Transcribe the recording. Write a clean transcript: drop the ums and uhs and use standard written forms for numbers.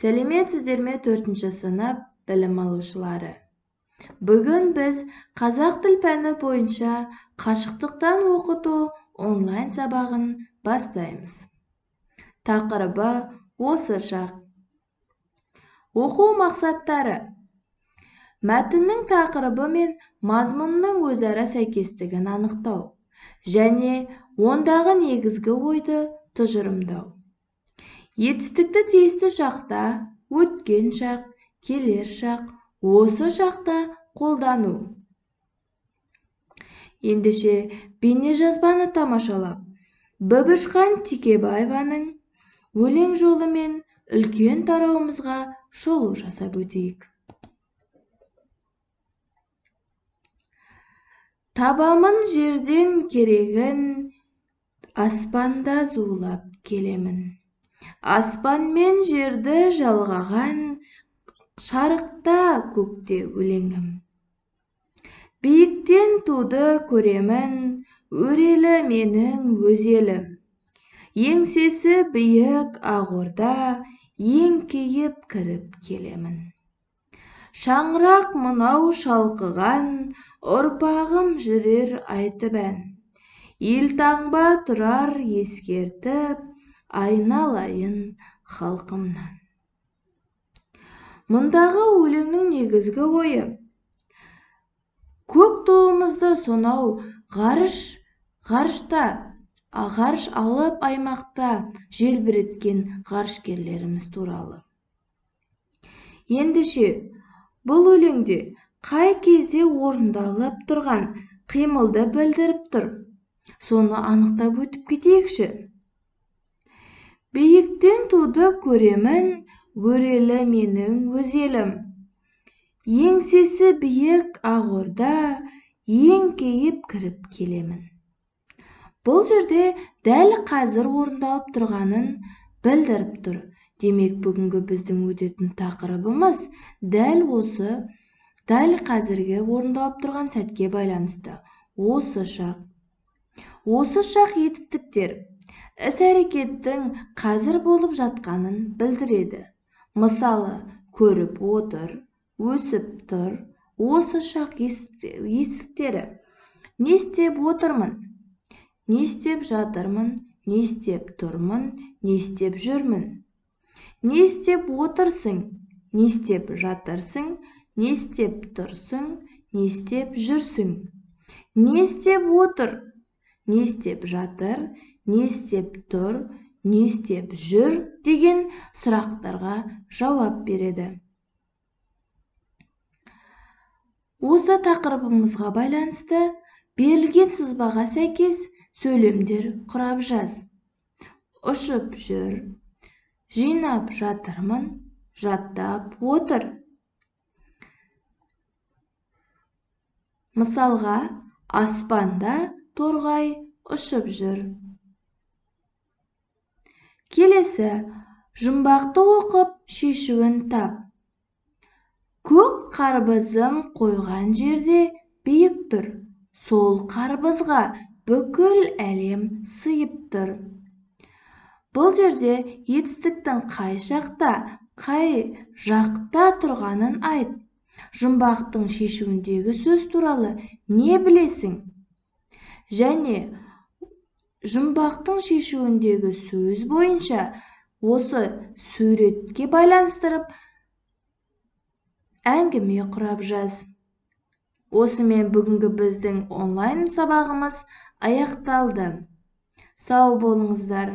Сәлеметсіздер ме 4-ші сынып білім алушылары? Бүгін біз қазақ тіл пәні бойынша қашықтықтан оқыту онлайн сабағын бастаймыз. Тақырыбы осы шақ. Оқу мақсаттары. Мәтіннің тақырыбы мен мазмұнының өзара сәйкестігін анықтау және ондағы негізгі ойды тұжырымдау. Етістікті тиісті шақта, өткен шақ, келер шақ, осы шақта қолдану. Ендеше бейнежазбаны тамашалап, Бібішхан Текебаеваның өлең жолы мен үлкен тарауымызға шолу жасап өтейік. Табамын жерден керегін, аспанда зулап келемін. Аспан мен жерді жалғаған, шарықта көкте өлеңім. Биіктен туды көремін, өрелі менің өз елім. Еңсесі биік ақ орда, еңкейіп кіріп келемін. Шаңырақ мынау шалқыған, ұрпағым жүрер айтып ән. Елтаңба тұрар ескертіп, айналайын халқымнан. Мұндағы өлеңнің негізгі ойы: көк туымызды сонау ғарыш алып аймақта желбіреткен ғарышкерлеріміз туралы. Ендеше, бұл өлеңде қай кезде орындалып тұрған қимылды білдіріп тұр? Соны анықтап өтіп кетейікші. Биіктен туды көремін, өрелі менің өз елім. Еңсесі биік ақ орда, еңкейіп кіріп келемін. Бұл жерде дәл қазір орындалып тұрғанын білдіріп тұр. Демек, бүгінгі біздің өтетін тақырыбымыз дәл қазіргі орындалып тұрған сәтке байланысты. Осы шақ. Осы шақ етістіктер іс-әрекеттің қазір болып жатқанын білдіреді. Мысалы, көріп отыр, өсіп тұр. Осы шақ етістіктері: не істеп отырмын, не істеп жатырмын, не істеп тұрмын, не істеп жүрмін. Не істеп отырсың, не істеп жатырсың, не істеп тұрсың, не істеп жүрсің. Не істеп отыр, не істеп жатыр, не істеп тұр, не істеп жүр деген сұрақтарға жауап береді. Осы тақырыбымызға байланысты берілген сызбаға сәйкес сөйлемдер құрап жаз. Ұшып жүр, жинап жатырмын, жаттап отыр. Мысалға, аспанда торғай ұшып жүр. Келесі, жұмбақты оқып шешуін тап. Көк қарбызым қойған жерде биік тұр. Сол қарбызға бүкіл әлем сыйып тұр. Бұл жерде етістіктің қай шақта, қай жақта тұрғанын айт. Жұмбақтың шешуіндегі сөз туралы не білесің? Және жұмбақтың шешуіндегі сөз бойынша осы суретке байланыстырып әңгіме құрап жаз. Осымен бүгінгі біздің онлайн сабағымыз аяқталды. Сау болыңыздар.